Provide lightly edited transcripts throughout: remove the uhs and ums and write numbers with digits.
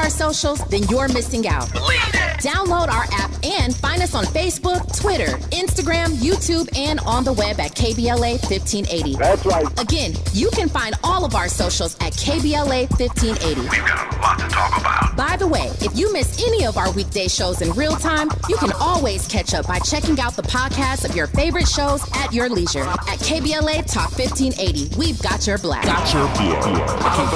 our socials, then you're missing out. Download our app and find us on Facebook, Twitter, Instagram, YouTube, and on the web at KBLA 1580. That's right. Again, you can find all of our socials at KBLA 1580. We've got a lot to talk about. By the way, if you miss any of our weekday shows in real time, you can always catch up by checking out the podcast of your favorite shows at your leisure. At KBLA Talk 1580, we've got your black. Got your black.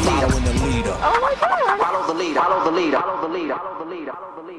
Following the leader. Oh my God. Follow the leader. Follow the leader. Follow the leader. Follow the leader.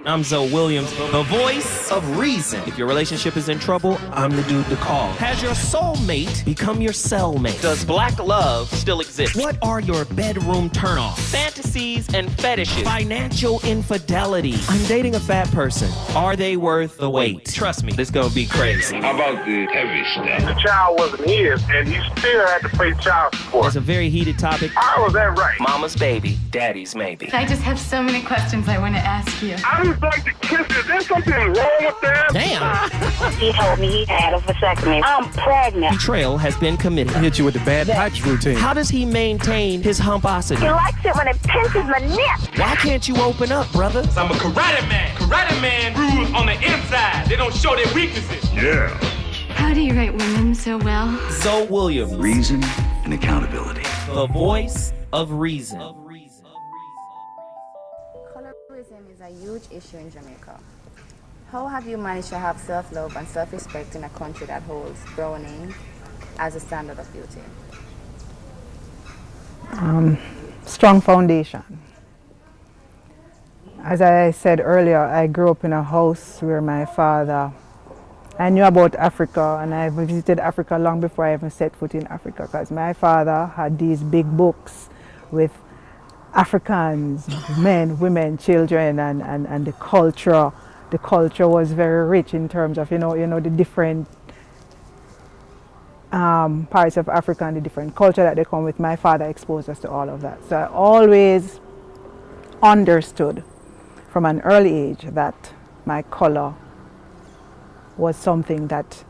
I'm Zoe Williams, the voice of reason. If your relationship is in trouble, I'm the dude to call. Has your soulmate become your cellmate? Does black love still exist? What are your bedroom turnoffs? Fantasies and fetishes. Financial infidelity. I'm dating a fat person. Are they worth the wait? Trust me, this gonna be crazy. How about the heavy stuff? The child wasn't his, and he still had to pay child support. It's a very heated topic. How was that right? Mama's baby, daddy's maybe. I just have so many questions I want to ask you. I just like to kiss. Is there something wrong with that? Damn. He told me he had a vasectomy. I'm pregnant. Betrayal has been committed. Hit you with the bad pipes routine. How does he maintain his humposity? He likes it when it pinches my neck. Why can't you open up, brother? I'm a karate man. Karate man rules on the inside. They don't show their weaknesses. Yeah. How do you write women so well? Zoe Williams, Reason and accountability. the voice of reason. Colorism is a huge issue in Jamaica. How have you managed to have self-love and self-respect in a country that holds browning as a standard of beauty? Strong foundation. As I said earlier, I grew up in a house where my father, I knew about Africa, and I visited Africa long before I even set foot in Africa, because my father had these big books with Africans, men, women, children, and the culture. The culture was very rich in terms of, the different parts of Africa and the different culture that they come with. My father exposed us to all of that. So I always understood from an early age that my color was something that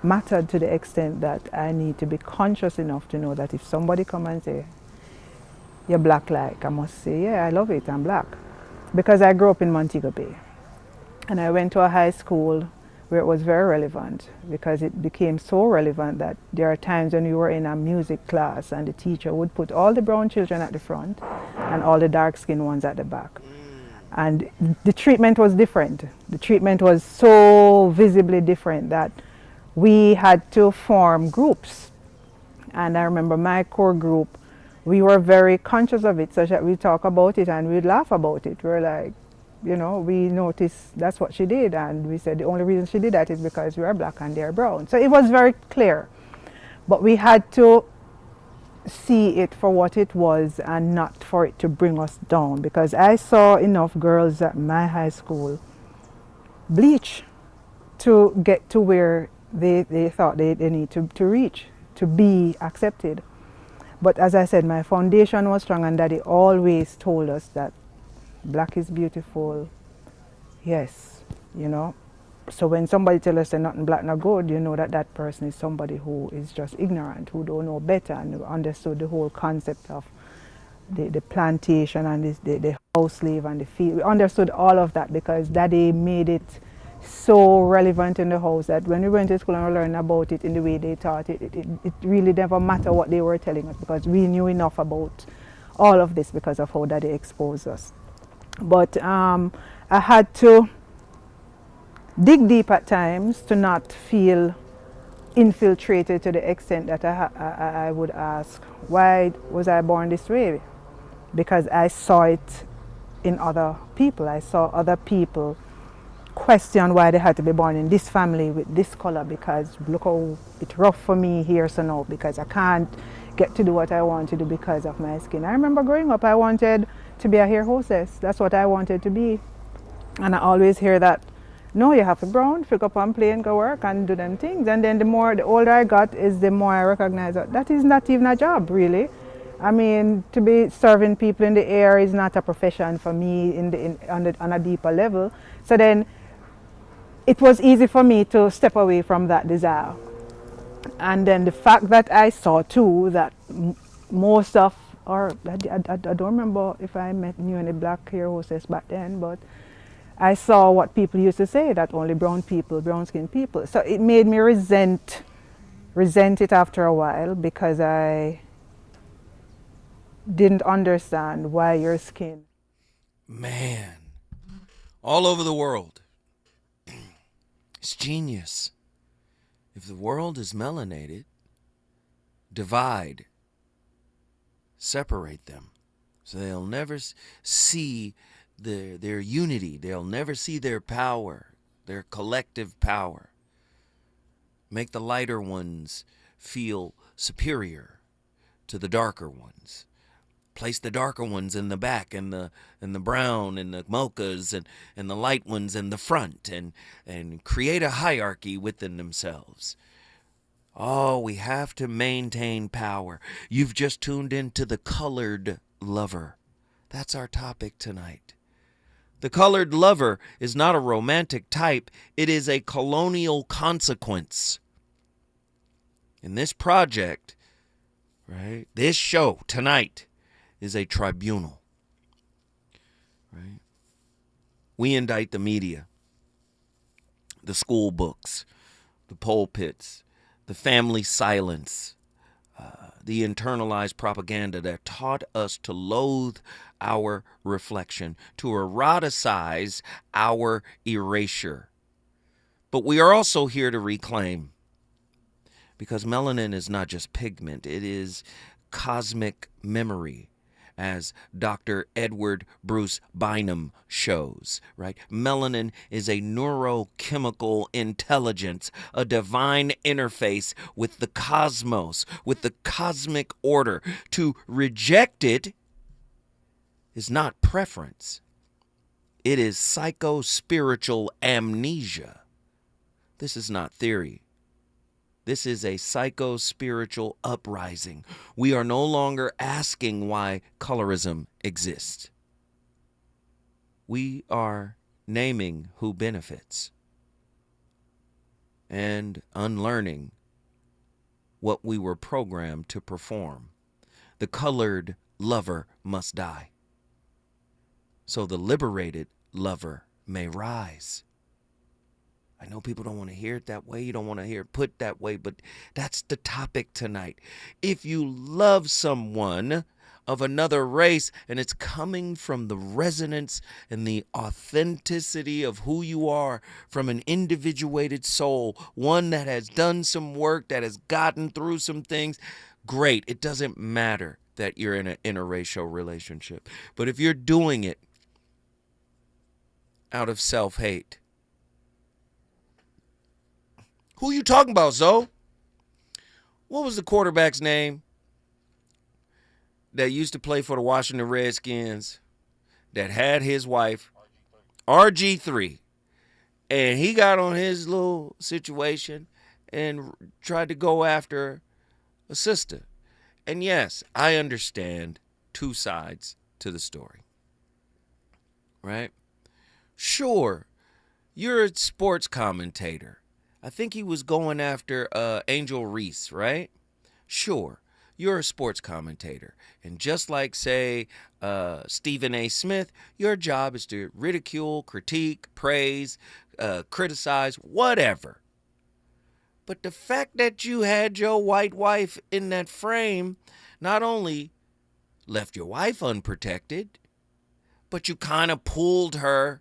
mattered, to the extent that I need to be conscious enough to know that if somebody come and say, "You're black," like, I must say, "Yeah, I love it, I'm black." Because I grew up in Montego Bay. And I went to a high school where it was very relevant, because it became so relevant that there are times when you were in a music class and the teacher would put all the brown children at the front and all the dark-skinned ones at the back. And the treatment was different. The treatment was so visibly different that we had to form groups. And I remember my core group, we were very conscious of it, such that we talk about it and we'd laugh about it. We're like, we noticed that's what she did, and we said the only reason she did that is because we are black and they're brown. So it was very clear. But we had to see it for what it was and not for it to bring us down, because I saw enough girls at my high school bleach to get to where they thought they need to reach, to be accepted. But as I said, my foundation was strong, and Daddy always told us that black is beautiful. Yes, So when somebody tells us they're nothing black, not good, you know that person is somebody who is just ignorant, who don't know better, and who understood the whole concept of the plantation and the house slave and the field. We understood all of that because Daddy made it so relevant in the house that when we went to school and we learned about it in the way they taught it, it really never mattered what they were telling us, because we knew enough about all of this because of how Daddy exposed us. But I had to dig deep at times to not feel infiltrated to the extent that I would ask, why was I born this way? Because I saw it in other people. I saw other people question why they had to be born in this family with this color, because look how it's rough for me here, so now, because I can't get to do what I want to do because of my skin. I remember growing up, I wanted to be a hair hostess. That's what I wanted to be. And I always hear that, no, you have to brown, pick up and play and go work and do them things. And then the older I got, is the more I recognize that is not even a job, really. I mean, to be serving people in the air is not a profession for me on a deeper level. So then it was easy for me to step away from that desire. And then the fact that I saw too that most of or I don't remember if I knew any black hair hostess back then, but I saw what people used to say, that only brown skinned people. So it made me resent it after a while, because I didn't understand why your skin. Man, all over the world. It's genius. If the world is melanated, divide, separate them, so they'll never see their unity. They'll never see their power, their collective power. Make the lighter ones feel superior to the darker ones. Place the darker ones in the back, and the brown and the mochas, and the light ones in the front, and create a hierarchy within themselves. Oh, we have to maintain power. You've just tuned into The Colored Lover. That's our topic tonight. The colored lover is not a romantic type. It is a colonial consequence. In this project, right, this show tonight is a tribunal. Right? We indict the media, the school books, the pulpits, the family silence, the internalized propaganda that taught us to loathe our reflection, to eroticize our erasure. But we are also here to reclaim, because melanin is not just pigment, it is cosmic memory, as Dr. Edward Bruce Bynum shows, right? Melanin is a neurochemical intelligence, a divine interface with the cosmos, with the cosmic order. To reject it is not preference. It is psycho-spiritual amnesia. This is not theory. This is a psycho-spiritual uprising. We are no longer asking why colorism exists. We are naming who benefits and unlearning what we were programmed to perform. The colored lover must die, so the liberated lover may rise. I know people don't want to hear it that way. You don't want to hear it put that way, but that's the topic tonight. If you love someone of another race and it's coming from the resonance and the authenticity of who you are, from an individuated soul, one that has done some work, that has gotten through some things, great. It doesn't matter that you're in an interracial relationship. But if you're doing it out of self-hate, who you talking about, Zoe? What was the quarterback's name that used to play for the Washington Redskins that had his wife, RG3, and he got on his little situation and tried to go after a sister? And yes, I understand two sides to the story, right? Sure, you're a sports commentator. I think he was going after Angel Reese, right? Sure, you're a sports commentator. And just like, say, Stephen A. Smith, your job is to ridicule, critique, praise, criticize, whatever. But the fact that you had your white wife in that frame not only left your wife unprotected, but you kind of pulled her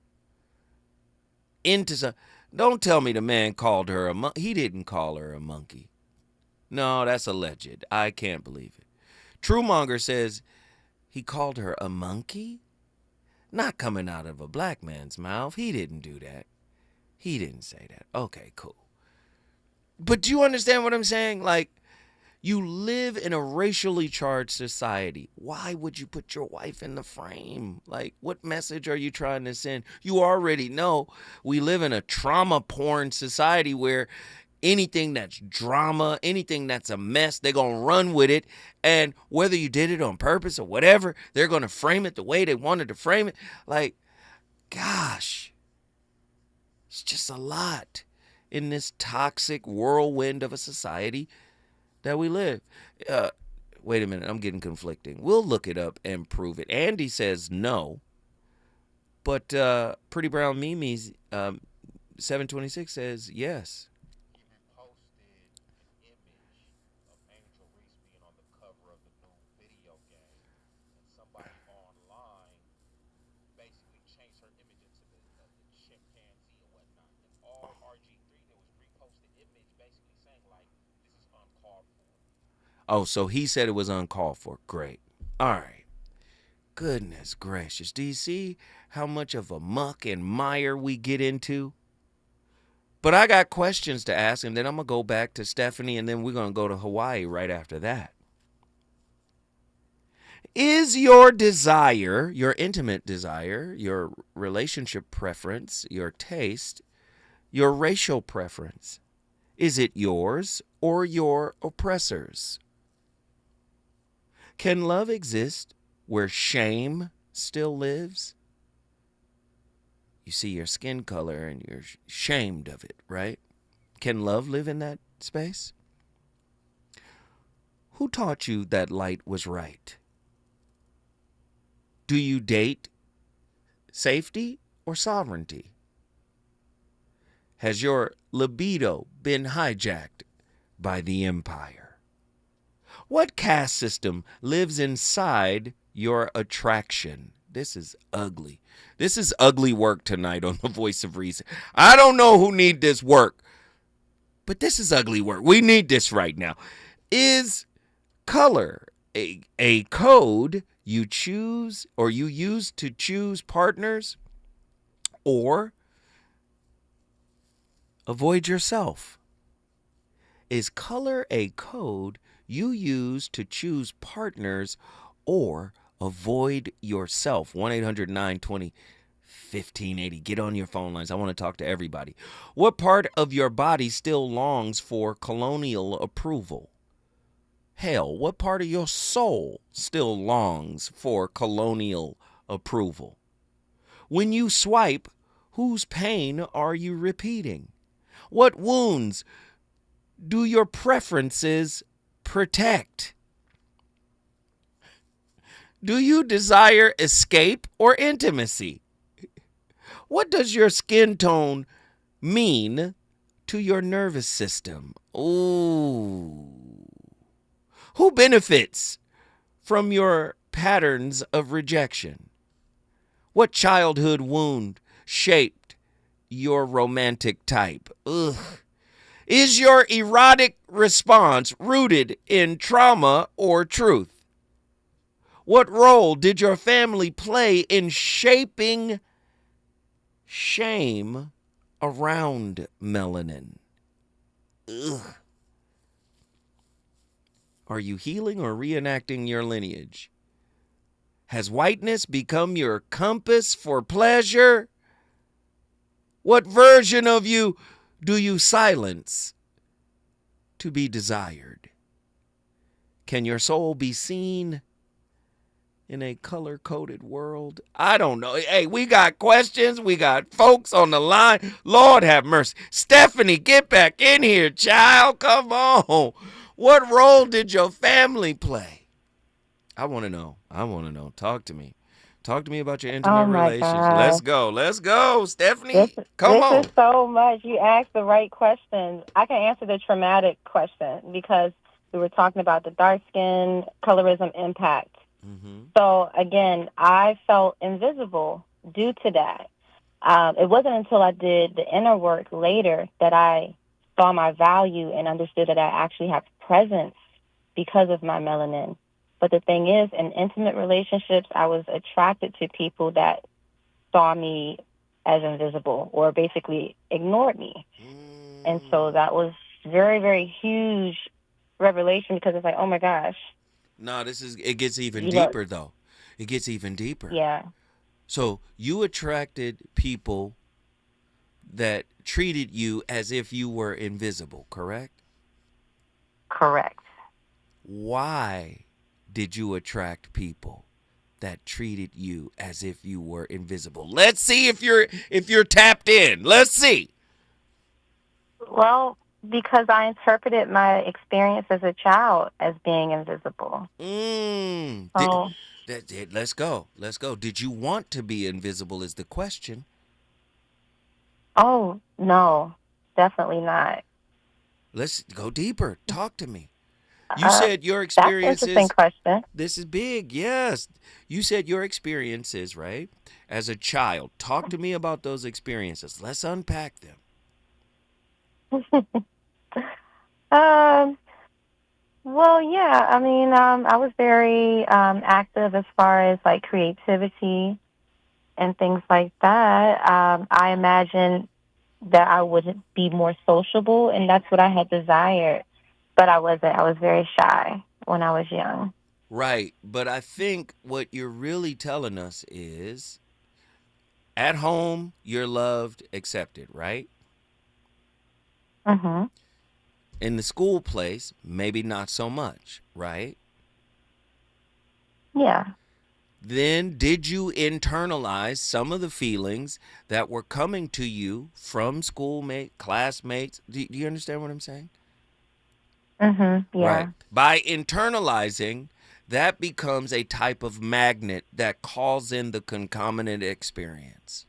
into some... Don't tell me the man called her a monkey. He didn't call her a monkey. No, that's alleged. I can't believe it. Truemonger says he called her a monkey? Not coming out of a black man's mouth. He didn't do that. He didn't say that. Okay, cool. But do you understand what I'm saying? Like, you live in a racially charged society. Why would you put your wife in the frame? Like, what message are you trying to send? You already know we live in a trauma porn society where anything that's drama, anything that's a mess, they're going to run with it. And whether you did it on purpose or whatever, they're going to frame it the way they wanted to frame it. Like, gosh, it's just a lot in this toxic whirlwind of a society that we live. Wait a minute. I'm getting conflicting. We'll look it up and prove it. Andy says no. But Pretty Brown Mimi's 726 says yes. Oh, so he said it was uncalled for. Great. All right. Goodness gracious. Do you see how much of a muck and mire we get into? But I got questions to ask, and then I'm going to go back to Stephanie, and then we're going to go to Hawaii right after that. Is your desire, your intimate desire, your relationship preference, your taste, your racial preference, is it yours or your oppressor's? Can love exist where shame still lives? You see your skin color and you're shamed of it, right? Can love live in that space? Who taught you that light was right? Do you date safety or sovereignty? Has your libido been hijacked by the empire? What caste system lives inside your attraction? This is ugly. This is ugly work tonight on The Voice of Reason. I don't know who need this work, but this is ugly work. We need this right now. Is color a code you choose or you use to choose partners or avoid yourself? Is color a code you use to choose partners or avoid yourself? 1-800-920-1580. Get on your phone lines. I want to talk to everybody. What part of your body still longs for colonial approval? Hell, what part of your soul still longs for colonial approval? When you swipe, whose pain are you repeating? What wounds do your preferences protect? Do you desire escape or intimacy? What does your skin tone mean to your nervous system? Ooh. Who benefits from your patterns of rejection? What childhood wound shaped your romantic type? Ugh. Is your erotic response rooted in trauma or truth? What role did your family play in shaping shame around melanin? Ugh. Are you healing or reenacting your lineage? Has whiteness become your compass for pleasure? What version of you do you silence to be desired? Can your soul be seen in a color-coded world? I don't know. Hey, we got questions. We got folks on the line. Lord have mercy. Stephanie, get back in here, child. Come on. What role did your family play? I want to know. Talk to me. Talk to me about your intimate relationship. God. Let's go. Let's go, Stephanie. Come on. This is so much. You asked the right questions. I can answer the traumatic question because we were talking about the dark skin colorism impact. Mm-hmm. So, again, I felt invisible due to that. It wasn't until I did the inner work later that I saw my value and understood that I actually have presence because of my melanin. But the thing is, in intimate relationships, I was attracted to people that saw me as invisible or basically ignored me. And so that was very, very huge revelation because it's like, oh, my gosh. No, it gets even deeper, though. It gets even deeper. Yeah. So you attracted people that treated you as if you were invisible, correct? Correct. Why did you attract people that treated you as if you were invisible? Let's see if you're tapped in. Let's see. Well, Because I interpreted my experience as a child as being invisible. So, Let's go. Did you want to be invisible is the question. oh, no, definitely not. Let's go deeper. Talk to me. You said your experiences. That's an interesting question. This is big, yes. You said your experiences, right? As a child. Talk to me about those experiences. Let's unpack them. Well, yeah, I mean, I was very active as far as like creativity and things like that. I imagined that I would be more sociable, and that's what I had desired, but I wasn't. I was very shy when I was young. Right, but I think what you're really telling us is at home, you're loved, accepted, right? Mm-hmm. In the school place, maybe not so much, right? Yeah. Then did you internalize some of the feelings that were coming to you from schoolmates, classmates? Do you understand what I'm saying? Mm-hmm. Yeah. Right. By internalizing, that becomes a type of magnet that calls in the concomitant experience,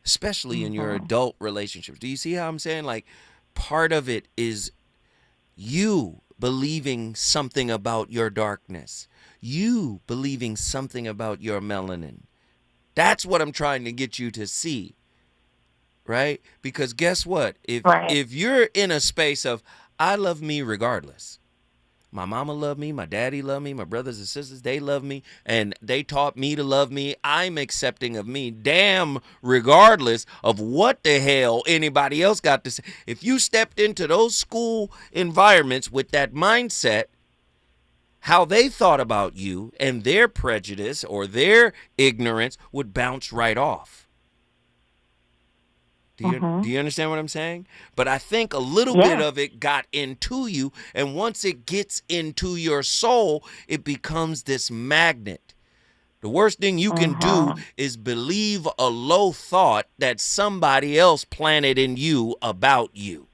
especially in your adult relationships. Do you see how I'm saying? Like, part of it is you believing something about your darkness, you believing something about your melanin. That's what I'm trying to get you to see, right? Because guess what? If you're in a space of, I love me regardless. My mama loved me, my daddy loved me, my brothers and sisters, they love me, and they taught me to love me. I'm accepting of me, damn, regardless of what the hell anybody else got to say. If you stepped into those school environments with that mindset, how they thought about you and their prejudice or their ignorance would bounce right off. Do you understand what I'm saying? But I think a little bit of it got into you, and once it gets into your soul, it becomes this magnet. The worst thing you can do is believe a low thought that somebody else planted in you about you.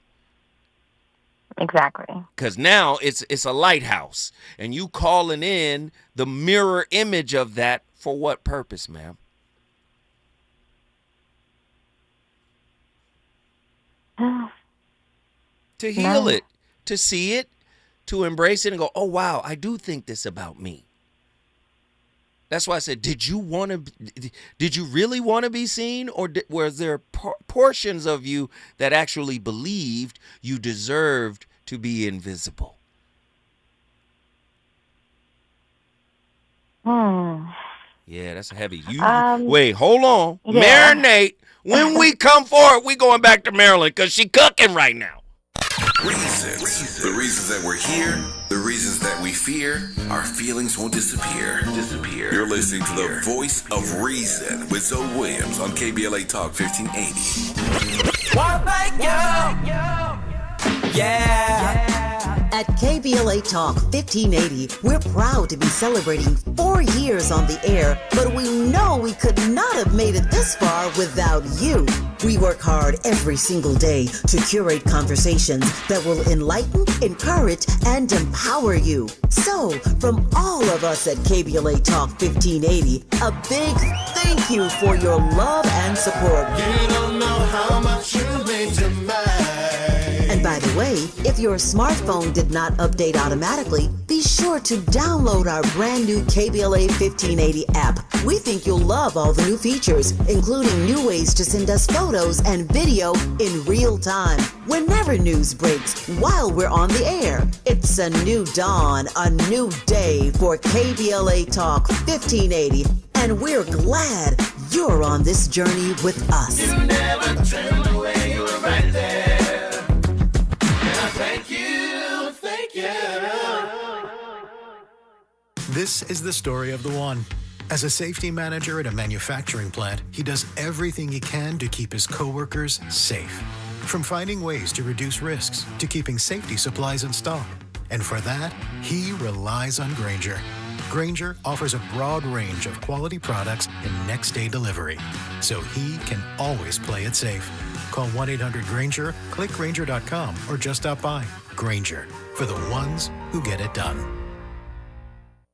Exactly. Because now it's a lighthouse, and you calling in the mirror image of that for what purpose, ma'am? To heal it, to see it, to embrace it and go, oh, wow, I do think this about me. That's why I said, did you really want to be seen, or was there portions of you that actually believed you deserved to be invisible? Yeah, that's heavy. Wait, hold on. Yeah. Marinate. When we come forward, we going back to Maryland because she cooking right now. Reasons. The reasons that we're here, the reasons that we fear, our feelings won't disappear. You're listening to the voice of reason with Zoe Williams on KBLA Talk 1580. Well, thank you. Yeah. At KBLA Talk 1580, we're proud to be celebrating 4 years on the air, but we know we could not have made it this far without you. We work hard every single day to curate conversations that will enlighten, encourage, and empower you. So, from all of us at KBLA Talk 1580, a big thank you for your love and support. You don't know how much you mean to me. And by the way, if your smartphone did not update automatically, be sure to download our brand new KBLA 1580 app. We think you'll love all the new features, including new ways to send us photos and video in real time, whenever news breaks, while we're on the air. It's a new dawn, a new day for KBLA Talk 1580, and we're glad you're on this journey with us. You never turned away, you were right there. Thank you, thank you. This is the story of the one. As a safety manager at a manufacturing plant, he does everything he can to keep his coworkers safe. From finding ways to reduce risks to keeping safety supplies in stock. And for that, he relies on Grainger. Grainger offers a broad range of quality products and next-day delivery, so he can always play it safe. Call 1-800-GRANGER, click Granger.com, or just stop by. Granger, for the ones who get it done.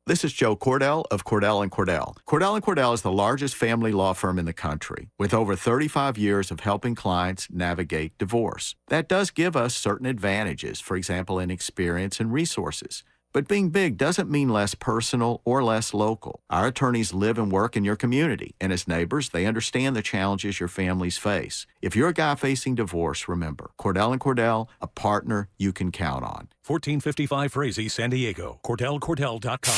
This is Joe Cordell of Cordell & Cordell. Cordell & Cordell is the largest family law firm in the country, with over 35 years of helping clients navigate divorce. That does give us certain advantages, for example, in experience and resources. But being big doesn't mean less personal or less local. Our attorneys live and work in your community, and as neighbors, they understand the challenges your families face. If you're a guy facing divorce, remember, Cordell & Cordell, a partner you can count on. 1455 Frazee, San Diego. CordellCordell.com.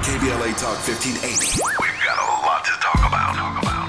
KBLA Talk 1580. We've got a lot to talk about.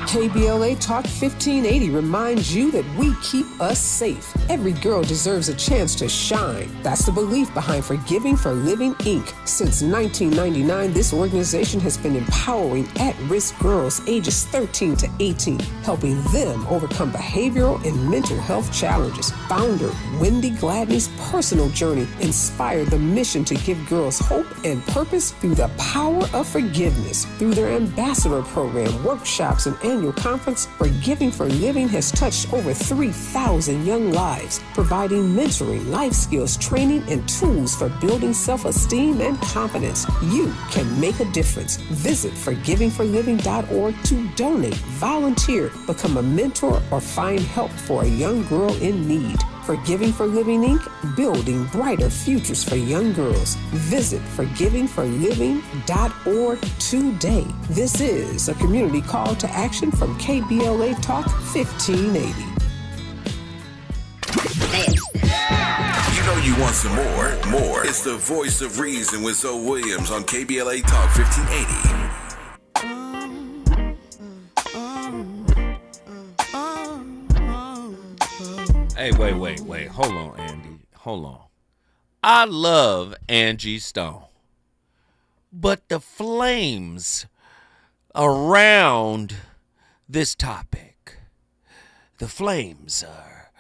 KBLA Talk 1580 reminds you that we keep us safe. Every girl deserves a chance to shine. That's the belief behind Forgiving for Living, Inc. Since 1999, this organization has been empowering at-risk girls ages 13 to 18, helping them overcome behavioral and mental health challenges. Founder Wendy Gladney's personal journey inspired the mission to give girls hope and purpose through the power of forgiveness. Through their ambassador program, workshops, and annual conference, Forgiving for Living has touched over 3,000 young lives, providing mentoring, life skills, training, and tools for building self-esteem and confidence. You can make a difference. Visit forgivingforliving.org to donate, volunteer, become a mentor, or find help for a young girl in need. Forgiving for Living, Inc., building brighter futures for young girls. Visit forgivingforliving.org today. This is a community call to action from KBLA Talk 1580. You know you want some more. It's the voice of reason with Zoe Williams on KBLA Talk 1580. Hey, wait. Hold on, Andy. Hold on. I love Angie Stone. But the flames around this topic, the flames are...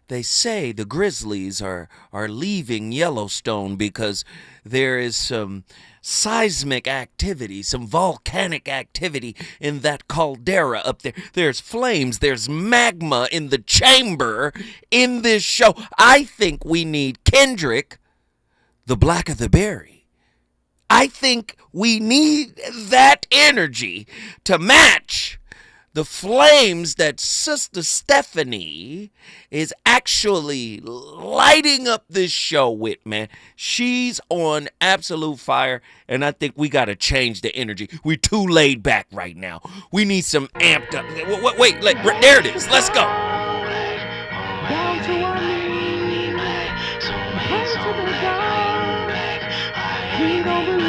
they say the Grizzlies are leaving Yellowstone because there is some seismic activity, some volcanic activity in that caldera up there. There's flames, there's magma in the chamber in this show. I think we need Kendrick, the blacker the berry. I think we need that energy to match the flames that Sister Stephanie is actually lighting up this show with, man. She's on absolute fire, and I think we got to change the energy. We're too laid back right now. We need some amped up. Wait, there it is. Let's go. Down to our knees, hands to the ground. We don't believe.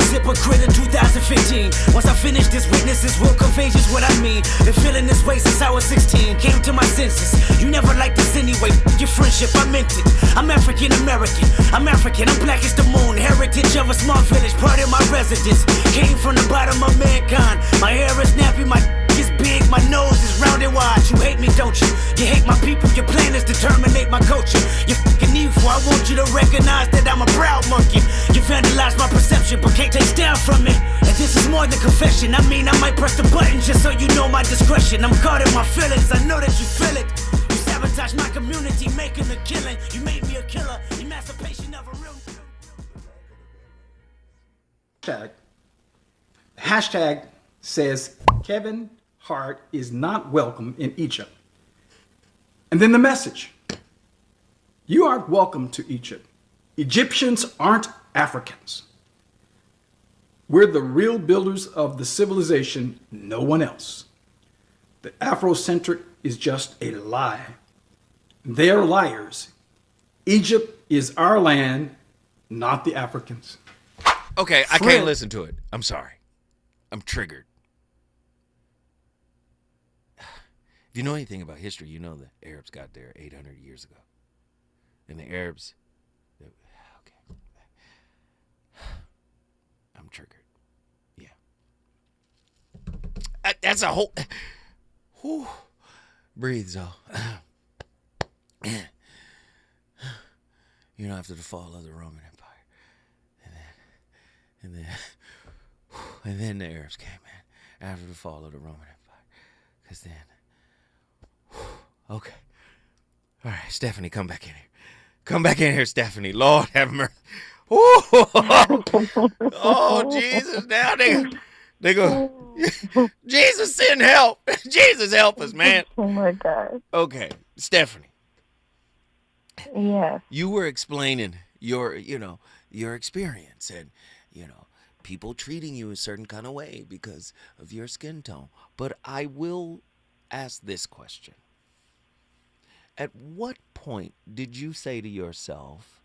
Hypocrite in 2015. Once I finish this, witnesses will convey just what I mean. Been feeling this way since I was 16. Came to my senses. You never liked this anyway. Your friendship, I meant it. I'm African American. I'm African. I'm black as the moon. Heritage of a small village. Part of my residence. Came from the bottom of mankind. My hair is nappy. My is big. My nose is round and wide. You hate me, don't you? You hate my people. Your plan is to terminate my culture. You're fucking evil. I want you to recognize that I'm a proud monkey. You vandalized my perception, but can't take down from it. And this is more than confession. I mean, I might press the button just so you know my discretion. I'm caught in my feelings. I know that you feel it. You sabotage my community, making a killing. You made me a killer. Emancipation of a real. Hashtag says Kevin Hart is not welcome in Egypt. And then the message. You aren't welcome to Egypt. Egyptians aren't Africans. We're the real builders of the civilization, no one else. The Afrocentric is just a lie. They're liars. Egypt is our land, not the Africans. Okay, I can't listen to it. I'm sorry. I'm triggered. If you know anything about history, you know the Arabs got there 800 years ago. And the Arabs... Okay. I'm triggered. Yeah. That's a whole... Whew. Breathe, Zoe. You know, after the fall of the Roman Empire. And then the Arabs came in after the fall of the Roman Empire. Because then... Okay. All right, Stephanie, come back in here. Come back in here, Stephanie. Lord have mercy. Oh, Jesus. Now they go, Jesus, send help. Jesus, help us, man. Oh, my God. Okay, Stephanie. Yes. You were explaining your experience and, people treating you a certain kind of way because of your skin tone. But I will ask this question. At what point did you say to yourself,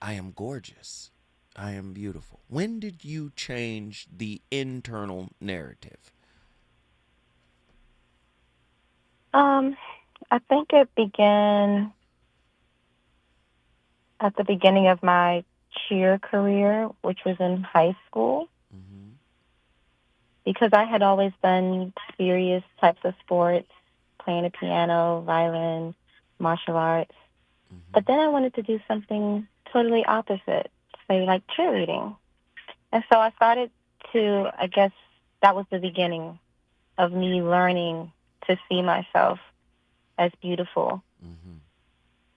I am gorgeous, I am beautiful? When did you change the internal narrative? I think it began at the beginning of my cheer career, which was in high school. Mm-hmm. Because I had always done serious types of sports, playing the piano, violin, martial arts. Mm-hmm. But then I wanted to do something totally opposite, say like cheerleading. And so I started to, I guess that was the beginning of me learning to see myself as beautiful. Mm-hmm.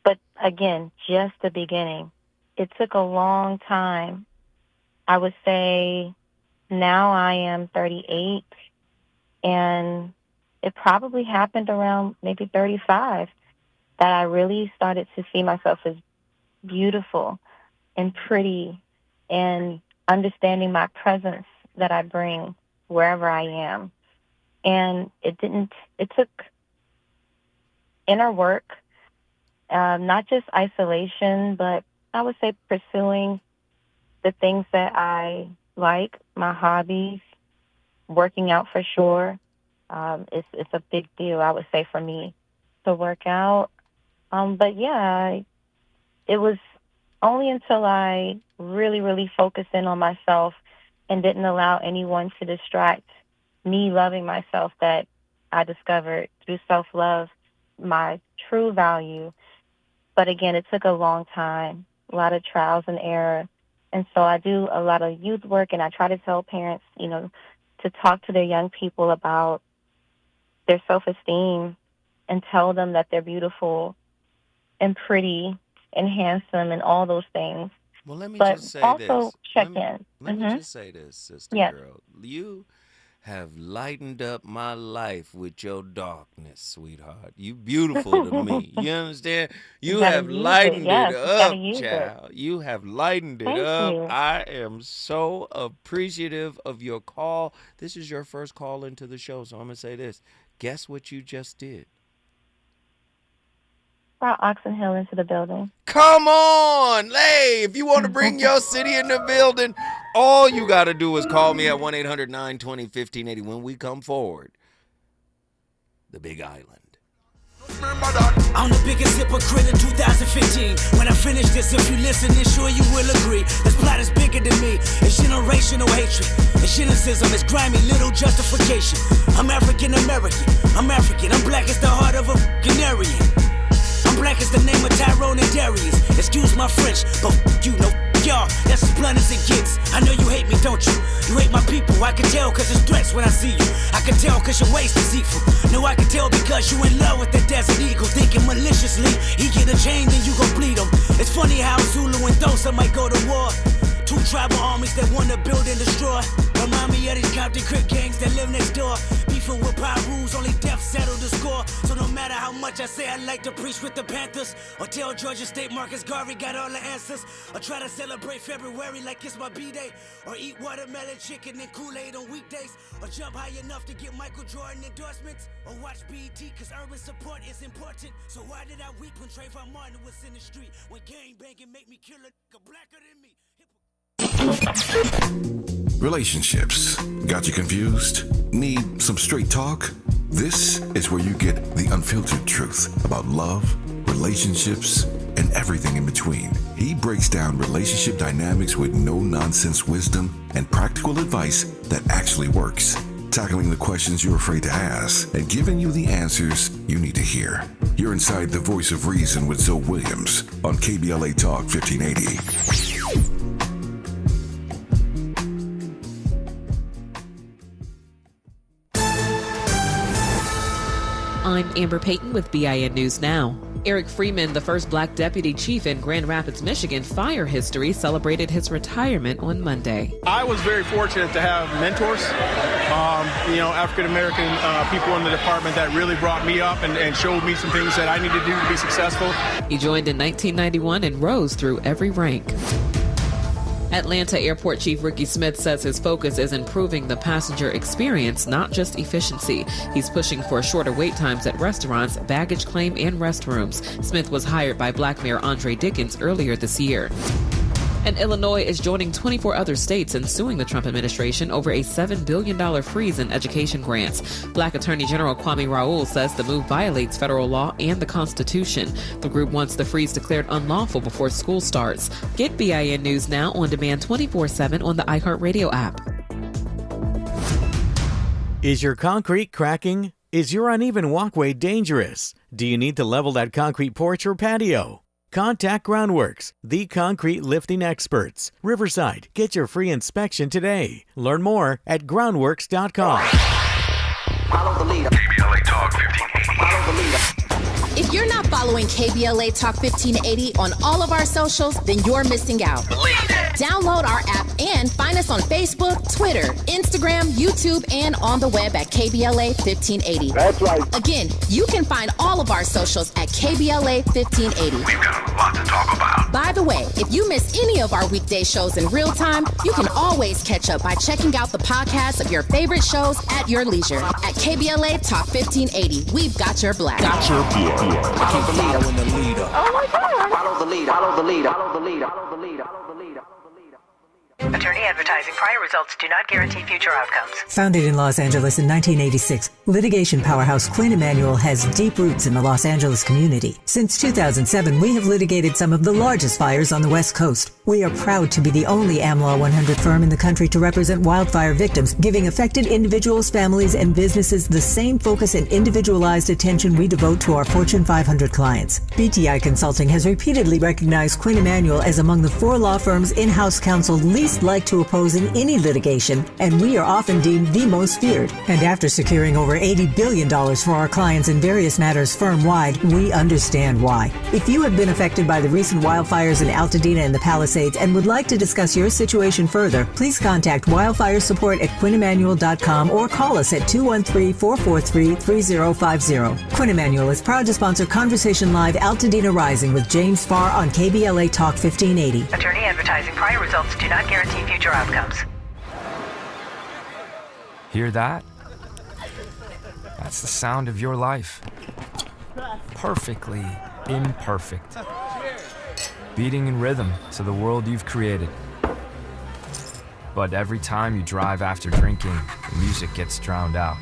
But again, just the beginning. It took a long time. I would say now I am 38, and it probably happened around maybe 35 that I really started to see myself as beautiful and pretty and understanding my presence that I bring wherever I am. And it took inner work, not just isolation, but I would say pursuing the things that I like, my hobbies, working out for sure. It's a big deal, I would say, for me to work out. But yeah, it was only until I really, really focused in on myself and didn't allow anyone to distract me loving myself that I discovered through self-love my true value. But again, it took a long time, a lot of trials and error. And so I do a lot of youth work, and I try to tell parents, to talk to their young people about their self-esteem and tell them that they're beautiful and pretty and handsome and all those things. Well, let me but just say also this. check in. Let mm-hmm. me just say this, sister yes. girl. You have lightened up my life with your darkness, sweetheart. You beautiful to me. You understand? You have lightened it up, child. You have lightened it up. You. I am so appreciative of your call. This is your first call into the show, so I'm going to say this. Guess what you just did? Brought Oxon Hill into the building. Come on! Hey, if you want to bring your city in the building, all you got to do is call me at 1-800-920-1580 when we come forward. The Big Island. I'm the biggest hypocrite in 2015. When I finish this, if you listen, then sure you will agree. This plot is bigger than me. It's generational hatred. It's cynicism. It's grimy little justification. I'm African American. I'm African. I'm black as the heart of a Canarian. I'm black as the name of Tyrone and Darius. Excuse my French, but you know y'all, that's as blunt as it gets. I know you hate me, don't you? You hate my people, I can tell cause it's threats when I see you. I can tell cause your waist is deceitful. No, I can tell because you in love with the desert eagle. Thinking maliciously, he get a chain then you gon' bleed him. It's funny how Zulu and Dosa might go to war. Two tribal armies that wanna build and destroy. Remind me of these Compton Crip gangs that live next door. Beefing with Pyrus, only death settled the score. So no matter how much I say I like to preach with the Panthers, or tell Georgia State Marcus Garvey got all the answers, or try to celebrate February like it's my B-Day, or eat watermelon chicken and Kool-Aid on weekdays, or jump high enough to get Michael Jordan endorsements, or watch BET cause urban support is important. So why did I weep when Trayvon Martin was in the street? When gang banging make me kill a nigga blacker than me. Relationships. Got you confused? Need some straight talk? This is where you get the unfiltered truth about love, relationships, and everything in between. He breaks down relationship dynamics with no-nonsense wisdom and practical advice that actually works. Tackling the questions you're afraid to ask and giving you the answers you need to hear. You're inside the Voice of Reason with Zoe Williams on KBLA Talk 1580. I'm Amber Payton with BIN News Now. Eric Freeman, the first black deputy chief in Grand Rapids, Michigan, fire history, celebrated his retirement on Monday. I was very fortunate to have mentors, African-American people in the department that really brought me up and showed me some things that I need to do to be successful. He joined in 1991 and rose through every rank. Atlanta Airport Chief Ricky Smith says his focus is improving the passenger experience, not just efficiency. He's pushing for shorter wait times at restaurants, baggage claim, and restrooms. Smith was hired by Black Mayor Andre Dickens earlier this year. And Illinois is joining 24 other states in suing the Trump administration over a $7 billion freeze in education grants. Black Attorney General Kwame Raoul says the move violates federal law and the Constitution. The group wants the freeze declared unlawful before school starts. Get BIN News Now on demand 24/7 on the iHeartRadio app. Is your concrete cracking? Is your uneven walkway dangerous? Do you need to level that concrete porch or patio? Contact Groundworks, the concrete lifting experts. Riverside, get your free inspection today. Learn more at groundworks.com. Follow the leader. KBLA Talk 1580. Follow the leader. If you're not following KBLA Talk 1580 on all of our socials, then you're missing out. Download our app and find us on Facebook, Twitter, Instagram, YouTube, and on the web at KBLA 1580. That's right. Again, you can find all of our socials at KBLA 1580. We've got a lot to talk about. By the way, if you miss any of our weekday shows in real time, you can always catch up by checking out the podcasts of your favorite shows at your leisure. At KBLA Talk 1580, we've got your black. Got your black. Follow the leader. When the leader. Oh my God. Follow the leader. Follow the leader. Follow the leader. Follow the leader. Follow the leader. Attorney advertising. Prior results do not guarantee future outcomes. Founded in Los Angeles in 1986, litigation powerhouse Quinn Emanuel has deep roots in the Los Angeles community. Since 2007, we have litigated some of the largest fires on the West Coast. We are proud to be the only AmLaw 100 firm in the country to represent wildfire victims, giving affected individuals, families, and businesses the same focus and individualized attention we devote to our Fortune 500 clients. BTI Consulting has repeatedly recognized Quinn Emanuel as among the 4 law firms in-house counsel least like to oppose in any litigation, and we are often deemed the most feared. And after securing over $80 billion for our clients in various matters firm-wide, we understand why. If you have been affected by the recent wildfires in Altadena and the Palisades and would like to discuss your situation further, please contact wildfire support at QuinnEmanuel.com or call us at 213-443-3050. Quinn Emanuel is proud to sponsor Conversation Live Altadena Rising with James Farr on KBLA Talk 1580. Attorney advertising. Prior results do not guarantee future outcomes. Hear that? That's the sound of your life. Perfectly imperfect. Beating in rhythm to the world you've created. But every time you drive after drinking, the music gets drowned out.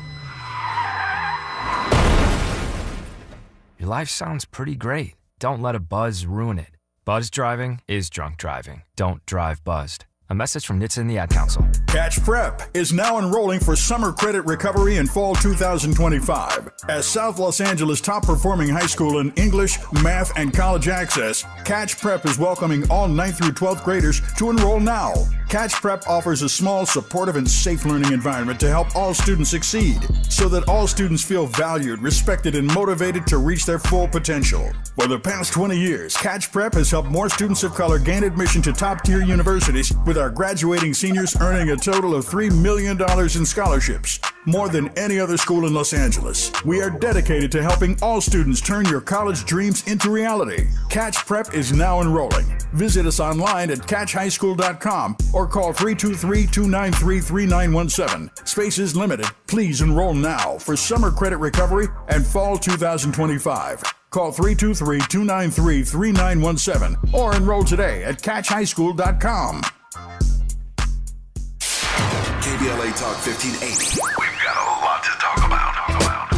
Your life sounds pretty great. Don't let a buzz ruin it. Buzz driving is drunk driving. Don't drive buzzed. A message from NHTSA and the Ad Council. Catch Prep is now enrolling for summer credit recovery in fall 2025. As South Los Angeles' top-performing high school in English, math, and college access, Catch Prep is welcoming all 9th through 12th graders to enroll now. Catch Prep offers a small, supportive, and safe learning environment to help all students succeed, so that all students feel valued, respected, and motivated to reach their full potential. For the past 20 years, Catch Prep has helped more students of color gain admission to top-tier universities, with our graduating seniors earning a total of $3 million in scholarships. more than any other school in Los Angeles. We are dedicated to helping all students turn your college dreams into reality. Catch Prep is now enrolling. Visit us online at catchhighschool.com or call 323-293-3917. Space is limited. Please enroll now for summer credit recovery and fall 2025. Call 323-293-3917 or enroll today at catchhighschool.com. KBLA Talk 1580. We've got a lot to talk about.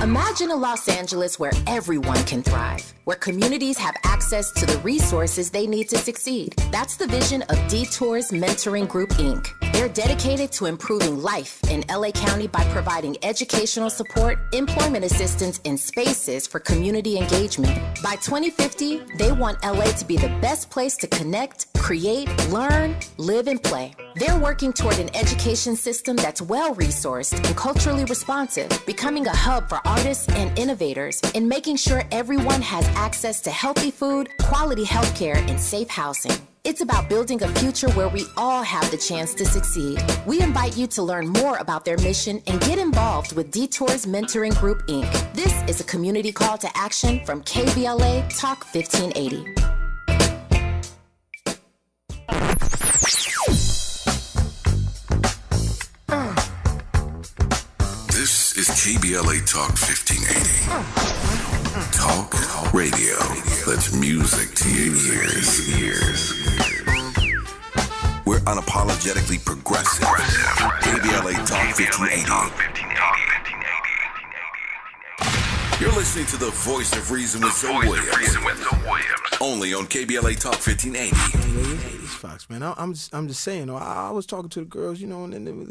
Imagine a Los Angeles where everyone can thrive, where communities have access to the resources they need to succeed. That's the vision of Detours Mentoring Group, Inc. They're dedicated to improving life in LA County by providing educational support, employment assistance, and spaces for community engagement. By 2050, they want LA to be the best place to connect, create, learn, live, and play. They're working toward an education system that's well-resourced and culturally responsive, becoming a hub for artists and innovators, and making sure everyone has access to healthy food, quality healthcare, and safe housing. It's about building a future where we all have the chance to succeed. We invite you to learn more about their mission and get involved with Detours Mentoring Group, Inc. This is a community call to action from KBLA Talk 1580. This is KBLA Talk 1580. Talk radio. That's music to your ears. We're unapologetically progressive. KBLA Talk 1580. You're listening to the voice of reason with Zoe Williams. Only on KBLA Talk 1580. Fox, man. I'm just saying. I was talking to the girls, you know, and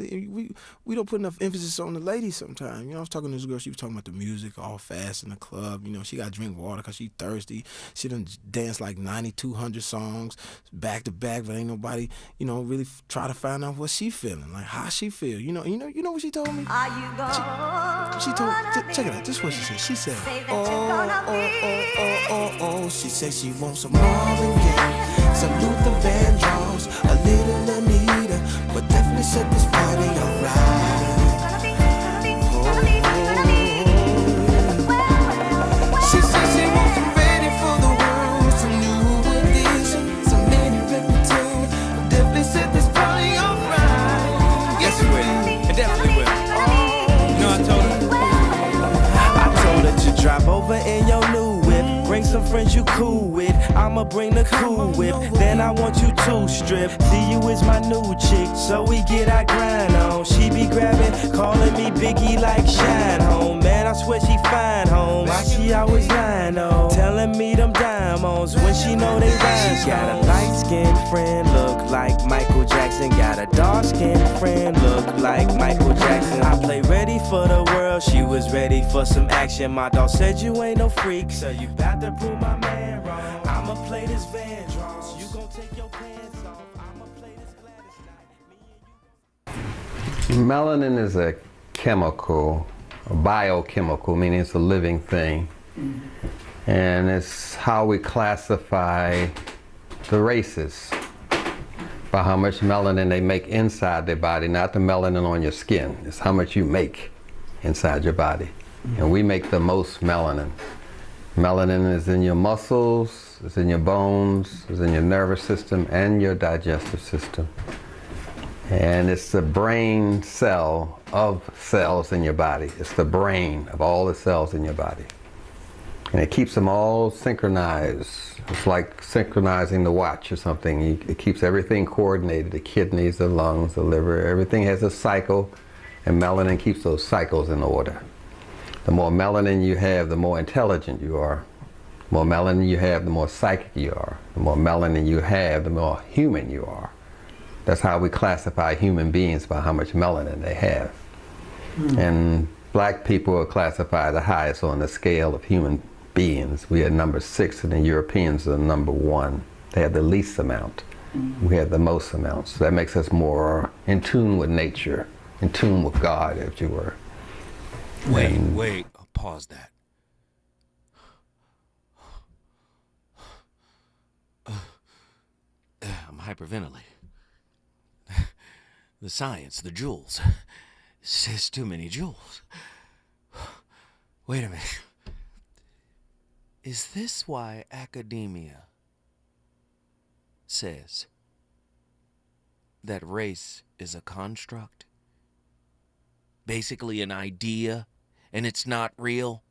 we don't put enough emphasis on the ladies sometimes. You know, I was talking to this girl. She was talking about the music, all fast in the club. You know, she got to drink water because she thirsty. She done danced like 9,200 songs back to back, but ain't nobody, you know, really try to find out what she feeling, like how she feel. You know what she told me? Are you gonna She told. Check it out. This is what she said. She said, oh. She said she wants some Marvin Gaye, some Luther Vandross, a little Anita, but definitely set this party alright. She said she wants some ready for the world, some new edition, some mini repertoire, definitely set this party alright. Yes, it will. It definitely will. You know, I told her to drop over in your new whip. Bring some friends you cool with. I'ma bring the cool whip. Then I want you to strip. See you is my new chick, so we get our grind on. She be grabbing, calling me Biggie like Shine Home. Man, I swear she fine home. Why she always lying on? Telling me them diamonds when she know they rhyme. She got a light-skinned friend, look like Michael Jackson. Got a dark-skinned friend, look like Michael Jackson. I play ready for the world, she was ready for some action. My dog said you ain't no freak, so you bout to prove my man wrong. I'ma play this Vandross, you gon' take your pants off. I'ma play this Gladys Knight. Melanin is a chemical, a biochemical, meaning it's a living thing. And it's how we classify the races, by how much melanin they make inside their body, not the melanin on your skin. It's how much you make inside your body. And we make the most melanin. Melanin is in your muscles, it's in your bones, it's in your nervous system and your digestive system. And it's the brain cell of cells in your body. It's the brain of all the cells in your body. And it keeps them all synchronized. It's like synchronizing the watch or something. It keeps everything coordinated, the kidneys, the lungs, the liver, everything has a cycle, and melanin keeps those cycles in order. The more melanin you have, the more intelligent you are. The more melanin you have, the more psychic you are. The more melanin you have, the more human you are. That's how we classify human beings, by how much melanin they have. And black people are classified the highest on the scale of human beings. We are number 6 and the Europeans are number 1. They have the least amount. We have the most amount. So that makes us more in tune with nature, in tune with God, if you were. Wait, pause that. I'm hyperventilating. The science, the jewels. It's too many jewels. Wait a minute. Is this why academia says that race is a construct? Basically an idea, and it's not real?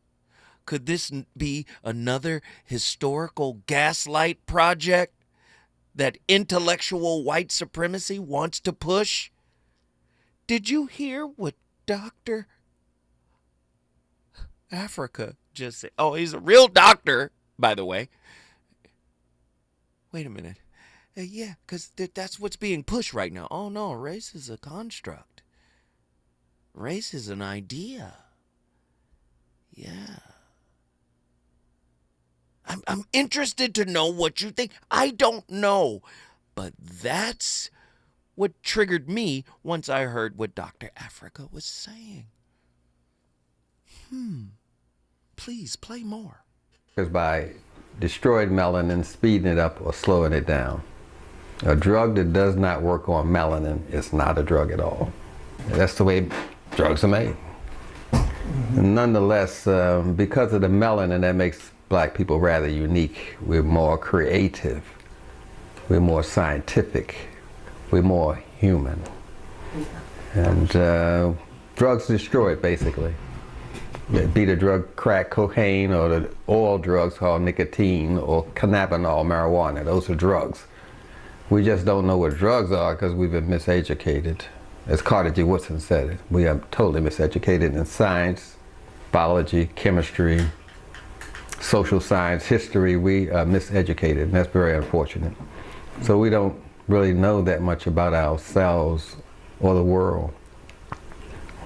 Could this be another historical gaslight project that intellectual white supremacy wants to push? Did you hear what Dr. Africa just said? Oh, he's a real doctor, by the way. Wait a minute. Yeah, because that's what's being pushed right now. Oh, no, race is a construct. Race is an idea. Yeah. I'm interested to know what you think. I don't know. But that's what triggered me once I heard what Dr. Africa was saying. Please play more. Because by destroying melanin, speeding it up or slowing it down. A drug that does not work on melanin is not a drug at all. That's the way drugs are made. Nonetheless, because of the melanin, that makes black people rather unique. We're more creative. We're more scientific. We're more human. And drugs destroy it, basically. Be the drug crack cocaine or the oil drugs called nicotine or cannabinol, marijuana. Those are drugs. We just don't know what drugs are because we've been miseducated. As Carter G. Woodson said it, we are totally miseducated in science, biology, chemistry, social science, history. We are miseducated, and that's very unfortunate. So we don't really know that much about ourselves or the world.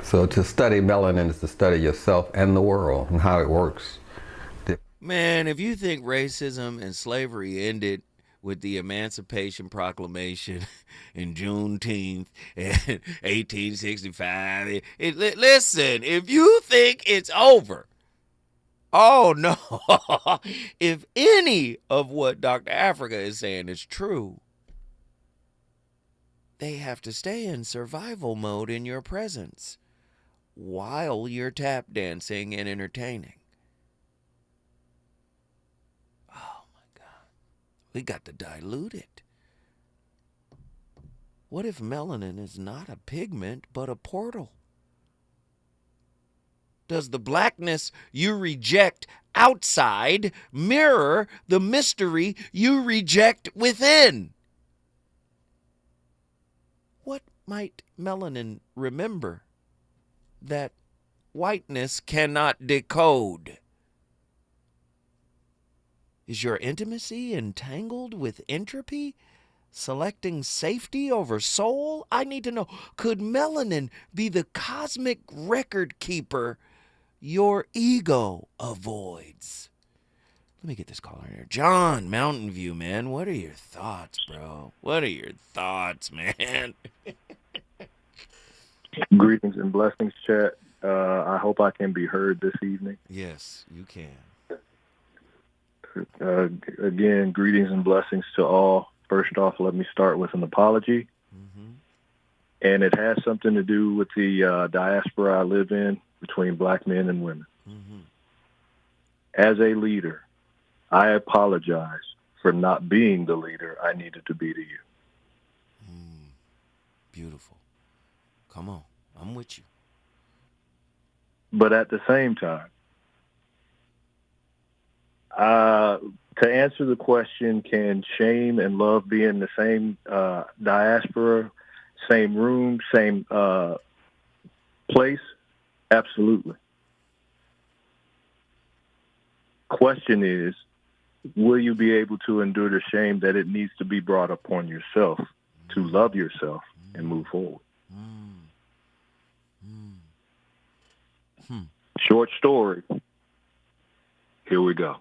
So to study melanin is to study yourself and the world and how it works. Man, if you think racism and slavery ended with the Emancipation Proclamation in Juneteenth in 1865, listen, if you think it's over, oh no, if any of what Dr. Africa is saying is true, they have to stay in survival mode in your presence while you're tap dancing and entertaining. Oh my God. We got to dilute it. What if melanin is not a pigment but a portal? Does the blackness you reject outside mirror the mystery you reject within? What might melanin remember that whiteness cannot decode? Is your intimacy entangled with entropy, selecting safety over soul? I need to know, could melanin be the cosmic record keeper your ego avoids? Let me get this caller in here. John, Mountain View, man. What are your thoughts, bro? What are your thoughts, man? Greetings and blessings, chat. I hope I can be heard this evening. Yes, you can. Again, greetings and blessings to all. First off, let me start with an apology. And it has something to do with the diaspora I live in between black men and women. As a leader, I apologize for not being the leader I needed to be to you. Beautiful. Come on, I'm with you. But at the same time, to answer the question, can shame and love be in the same diaspora, same room, same place? Absolutely. Question is, will you be able to endure the shame that it needs to be brought upon yourself to love yourself and move forward? Short story. Here we go.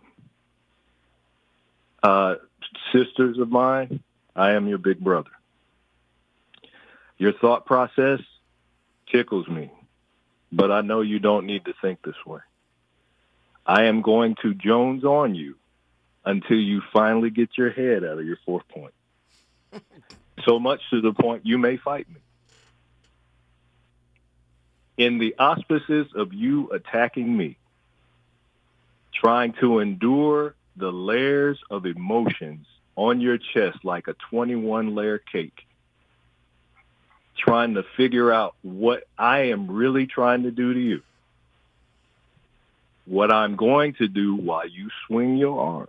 Sisters of mine, I am your big brother. Your thought process tickles me, but I know you don't need to think this way. I am going to Jones on you until you finally get your head out of your fourth point. So much to the point you may fight me. in the auspices of you attacking me, trying to endure the layers of emotions on your chest like a 21-layer cake, trying to figure out what I am really trying to do to you. What I'm going to do while you swing your arms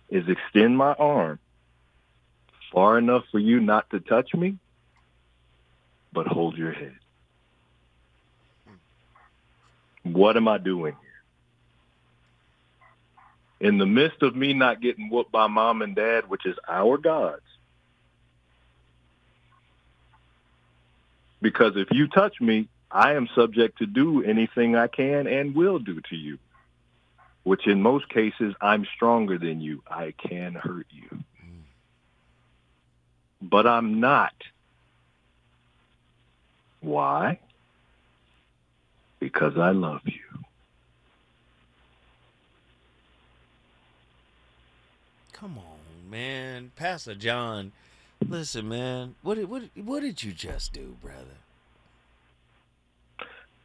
is extend my arm far enough for you not to touch me, but hold your head. What am I doing here? In the midst of me not getting whooped by mom and dad, which is our gods, because if you touch me, I am subject to do anything I can and will do to you, which in most cases, I'm stronger than you. I can hurt you. But I'm not. Why? Because I love you. Come on, man. Pastor John, listen, man. What did you just do, brother?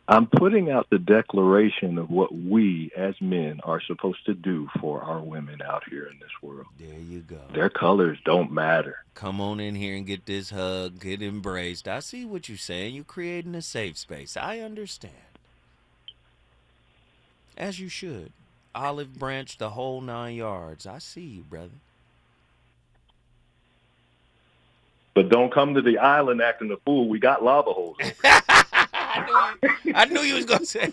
I'm putting out the declaration of what we as men are supposed to do for our women out here in this world. There you go. Their colors don't matter. Come on in here and get this hug, get embraced. I see what you're saying. You're creating a safe space. I understand. As you should. Olive branch, the whole 9 yards. I see you, brother. But don't come to the island acting a fool. We got lava holes over here. I knew you was going to say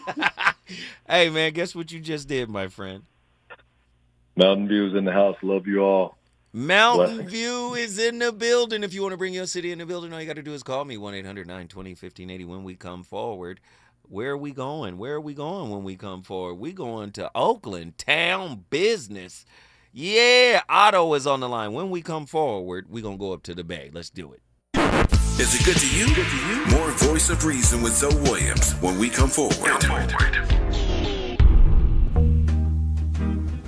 Hey, man, guess what you just did, my friend? Mountain View's in the house. Love you all. Mountain View is in the building. If you want to bring your city in the building, all you got to do is call me, 1-800-920-1580. When we come forward, where are we going? Where are we going when we come forward? We going to Oakland, town business. Yeah, Otto is on the line. When we come forward, we're going to go up to the Bay. Let's do it. Is it good to you? More Voice of Reason with Zoe Williams when we come forward.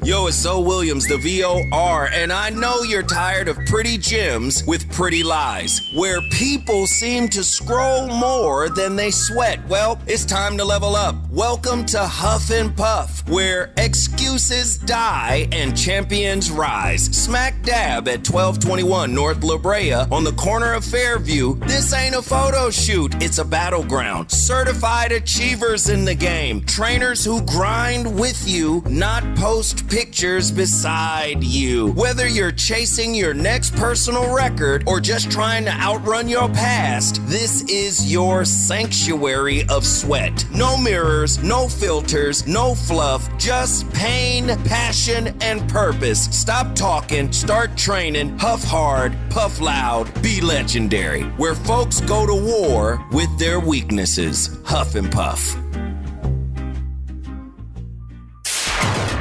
Yo, it's Zoe Williams, the VOR, and I know you're tired of pretty gems with pretty lies, where people seem to scroll more than they sweat. Well, it's time to level up. Welcome to Huff and Puff, where excuses die and champions rise. Smack dab at 1221 North La Brea on the corner of Fairview. This ain't a photo shoot, it's a battleground. Certified achievers in the game. Trainers who grind with you, not post pictures beside you. Whether you're chasing your next personal record or just trying to outrun your past, this is your sanctuary of sweat. No mirrors, no filters, no fluff, just pain, passion, and purpose. Stop talking, start training, huff hard, puff loud, be legendary. Where folks go to war with their weaknesses. Huff and Puff.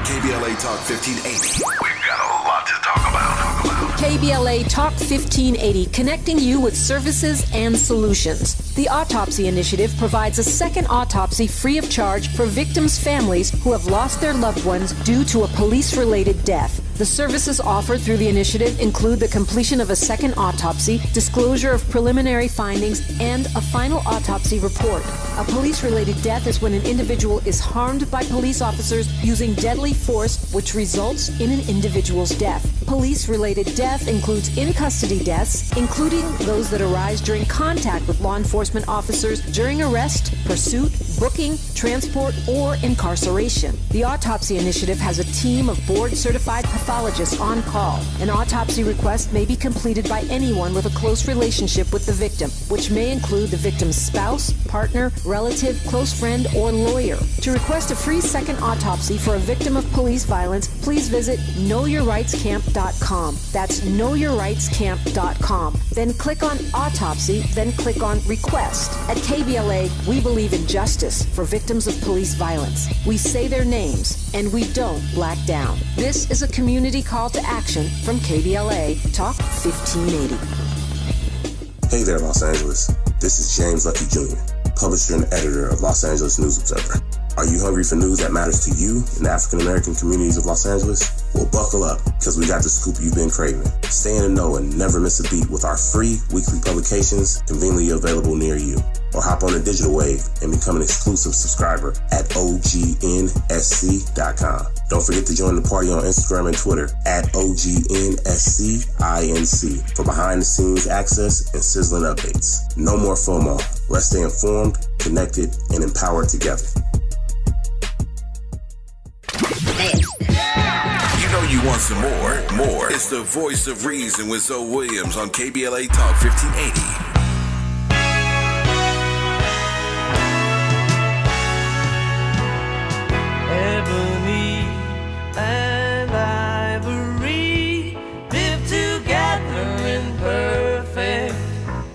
KBLA Talk 1580. We've got a lot to talk about. KBLA Talk 1580, connecting you with services and solutions. The Autopsy Initiative provides a second autopsy free of charge for victims' families who have lost their loved ones due to a police-related death. The services offered through the initiative include the completion of a second autopsy, disclosure of preliminary findings, and a final autopsy report. A police-related death is when an individual is harmed by police officers using deadly force, which results in an individual's death. Police-related death includes in-custody deaths, including those that arise during contact with law enforcement officers during arrest, pursuit, booking, transport, or incarceration. The Autopsy Initiative has a team of board-certified pathologists on call. An autopsy request may be completed by anyone with a close relationship with the victim, which may include the victim's spouse, partner, relative, close friend, or lawyer. To request a free second autopsy for a victim of police violence, please visit knowyourrightscamp.com. That's knowyourrightscamp.com. Then click on Autopsy, then click on Request. At KBLA, we believe in justice for victims of police violence. We say their names, and we don't black down. This is a community call to action from KBLA Talk 1580. Hey there, Los Angeles. This is James Lucky Jr., publisher and editor of Los Angeles News Observer. Are you hungry for news that matters to you in the African-American communities of Los Angeles? Well, buckle up, because we got the scoop you've been craving. Stay in the know and never miss a beat with our free weekly publications conveniently available near you. or hop on the digital wave and become an exclusive subscriber at OGNSC.com. Don't forget to join the party on Instagram and Twitter at OGNSCINC for behind-the-scenes access and sizzling updates. No more FOMO. Let's stay informed, connected, and empowered together. You know you want some more. It's the Voice of Reason with Zoe Williams on KBLA Talk 1580. Ebony and ivory live together in perfect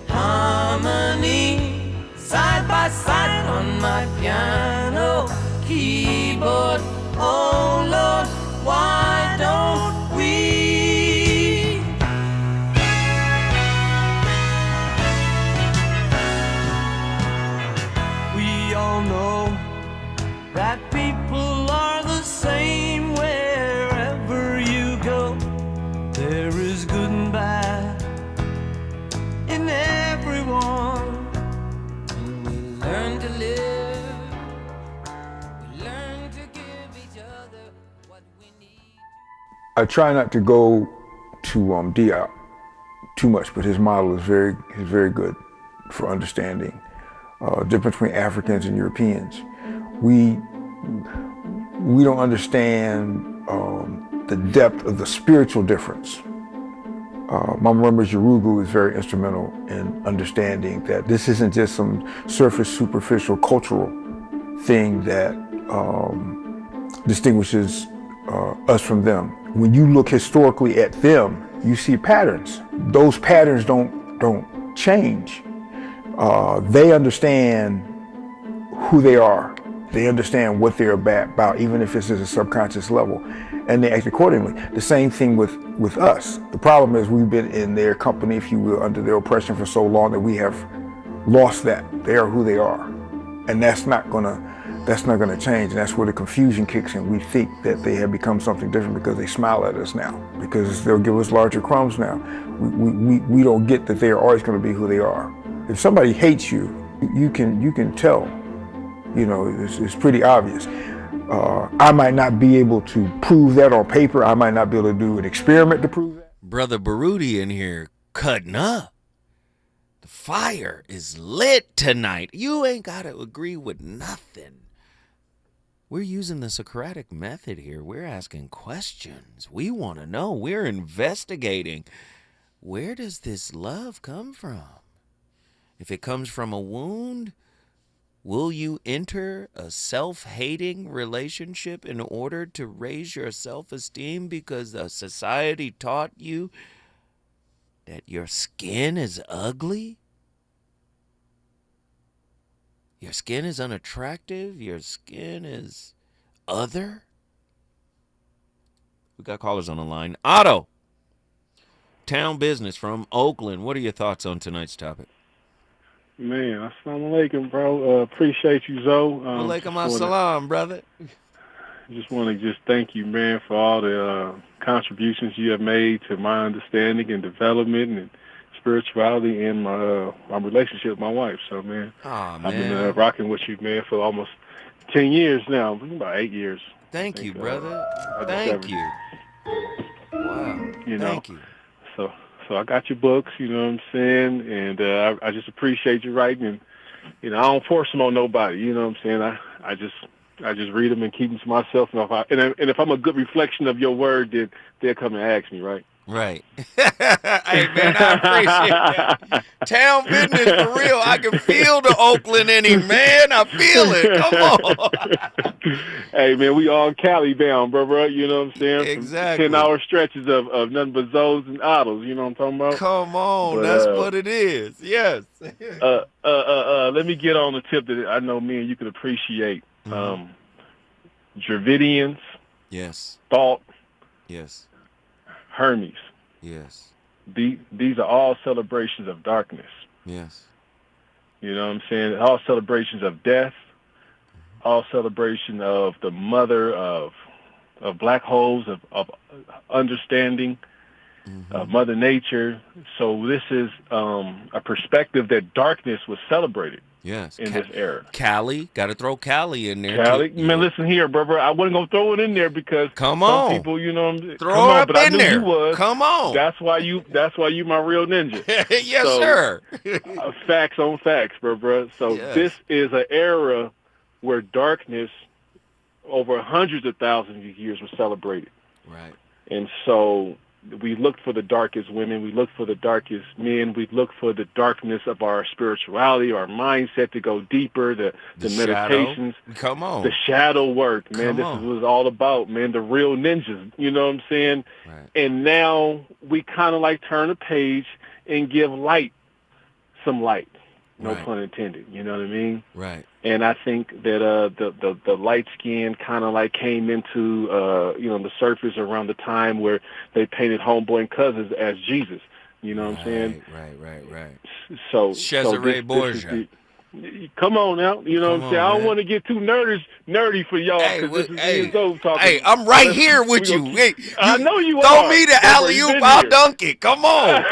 harmony, side by side on my piano keyboard. Oh Lord, why don't we? We all know that people are the same wherever you go. There is good and bad in everyone. And we learn to live, we learn to give each other what we need. I try not to go to D.I. too much, but his model is very good for understanding difference between Africans and Europeans. We don't understand the depth of the spiritual difference. Mama Rumba's Yurugu is very instrumental in understanding that this isn't just some surface, superficial, cultural thing that distinguishes us from them. When you look historically at them, you see patterns. Those patterns don't change. They understand who they are. They understand what they're about, even if it's at a subconscious level, and they act accordingly. The same thing with us. The problem is we've been in their company, if you will, under their oppression for so long that we have lost that. They are who they are, and that's not gonna change. And that's where the confusion kicks in. We think that they have become something different because they smile at us now, because they'll give us larger crumbs now. We don't get that they are always going to be who they are. If somebody hates you, you can tell. You know, it's pretty obvious. I might not be able to prove that on paper. I might not be able to do an experiment to prove that. Brother Baruti in here cutting up. The fire is lit tonight. You ain't got to agree with nothing. We're using the Socratic method here. We're asking questions. We want to know. We're investigating. Where does this love come from? If it comes from a wound, will you enter a self-hating relationship in order to raise your self-esteem because the society taught you that your skin is ugly? Your skin is unattractive? Your skin is other? We got callers on the line. Otto, Town Business from Oakland. What are your thoughts on tonight's topic? Man, assalamu alaikum, bro. Appreciate you, Zoe. Alaikum assalam, brother. Just want to thank you, man, for all the contributions you have made to my understanding and development and spirituality and my relationship with my wife. So, man, I've been rocking with you, man, for almost 10 years now, about 8 years. Thank you, brother. Thank you. Wow. Thank you. So I got your books, you know what I'm saying, and I just appreciate you writing. And I don't force them on nobody, you know what I'm saying. I just read them and keep them to myself. And if I'm a good reflection of your word, then they'll come and ask me, right? Right. Hey, man, I appreciate that. Town Business for real. I can feel the Oakland in him, man. I feel it. Come on. Hey, man, we all Cali bound, bro. You know what I'm saying? Exactly. 10-hour stretches of nothing but Zoes and Ottos. You know what I'm talking about? Come on. That's what it is. Yes. Let me get on the tip that I know me and you can appreciate. Dravidians. Yes. Thought. Yes. Hermes. Yes. These are all celebrations of darkness. Yes. You know what I'm saying? All celebrations of death. All celebration of the mother of black holes, of understanding, of Mother Nature. So this is a perspective that darkness was celebrated. Yes. in this era. Cali, got to throw Cali in there. Cali, too. man, listen here, brother. I wasn't gonna throw it in there because Come some on. people, you know, Throw come it on, up but I in knew there. you was. Come on. That's why you my real ninja. Yes, So, sir. Facts on facts, bro. So Yes. this is an era where darkness over hundreds of thousands of years was celebrated. Right. And so we looked for the darkest women. We looked for the darkest men. We looked for the darkness of our spirituality, our mindset to go deeper, the meditations. Come on. The shadow work, man. Come This on. is what it's all about, man. The real ninjas. You know what I'm saying? Right. And now we kind of like turn a page and give light some light. No Right. pun intended. You know what I mean? Right. And I think that the light skin kind of like came into the surface around the time where they painted Homeboy and Cousins as Jesus. You know what I'm saying? Right. So Cesare this Borgia. Come on now, you know what I'm saying? I don't want to get too nerdy for y'all because this is ESO talking. Hey, I'm right here with you. Hey, I know you throw are. me the alley-oop, I'll dunk it. Come on.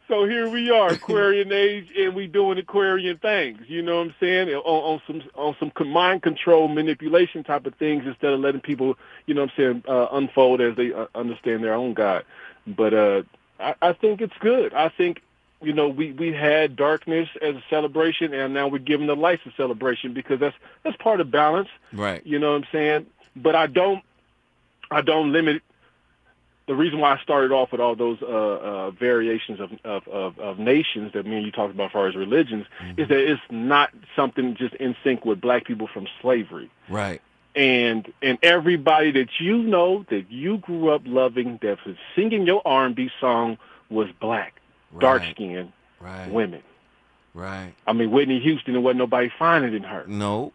So here we are, Aquarian age, and we doing Aquarian things. You know what I'm saying? On some mind control manipulation type of things instead of letting people, you know what I'm saying, unfold as they understand their own God. But I think it's good. I think, you know, we had darkness as a celebration, and now we're giving the light a celebration because that's part of balance. Right. You know what I'm saying? But I don't limit it. The reason why I started off with all those variations of nations that me and you talked about as far as religions is that it's not something just in sync with black people from slavery. Right. And everybody that you know that you grew up loving that was singing your R&B song was black, dark-skinned women. Right. I mean, Whitney Houston, there wasn't nobody finer than her. No.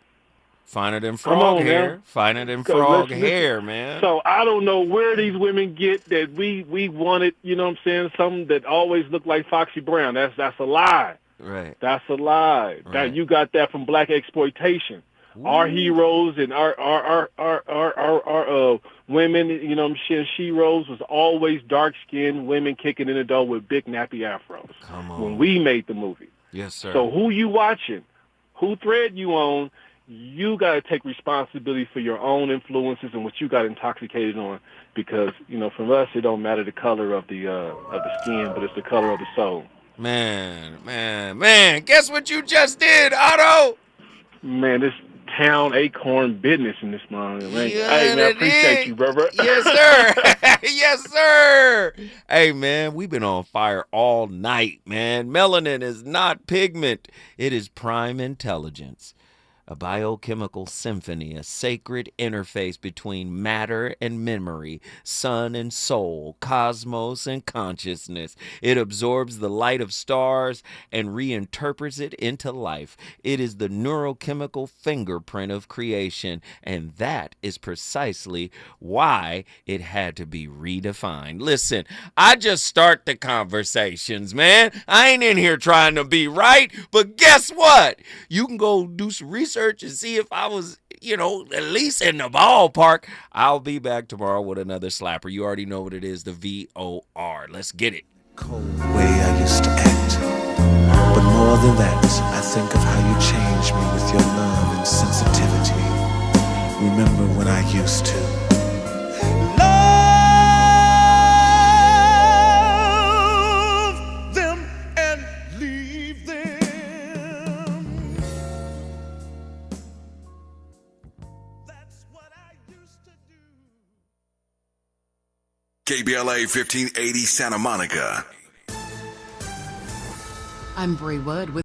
Finer than Come frog on, hair. man. Finer than So frog listen. hair, man. So I don't know where these women get that we wanted, you know what I'm saying, something that always looked like Foxy Brown. That's a lie. Right. That's a lie. Right. That you got that from black exploitation. Ooh. Our heroes and our women, you know what I'm saying, she-ros was always dark-skinned women kicking in the door with big nappy afros. Come on. When we made the movie. Yes, sir. So who you watching? Who thread you on? You got to take responsibility for your own influences and what you got intoxicated on, because you know, from us, it don't matter the color of the skin, but it's the color of the soul. Man! Guess what you just did, Otto? Man, this town acorn business in this morning. Man. Yeah, Hey, man, I appreciate you, brother. Yes, sir. Yes, sir. Hey, man, we've been on fire all night, man. Melanin is not pigment; it is prime intelligence. A biochemical symphony, a sacred interface between matter and memory, sun and soul, cosmos and consciousness. It absorbs the light of stars and reinterprets it into life. It is the neurochemical fingerprint of creation, and that is precisely why it had to be redefined. Listen, I just start the conversations, man. I ain't in here trying to be right, but guess what? You can go do some research and see if I was, you know, at least in the ballpark. I'll be back tomorrow with another slapper. You already know what it is, the VOR. Let's get it. Cold way I used to act. But more than that, I think of how you changed me with your love and sensitivity. Remember when I used to love them and leave them. KBLA 1580 Santa Monica. I'm Bree Wood with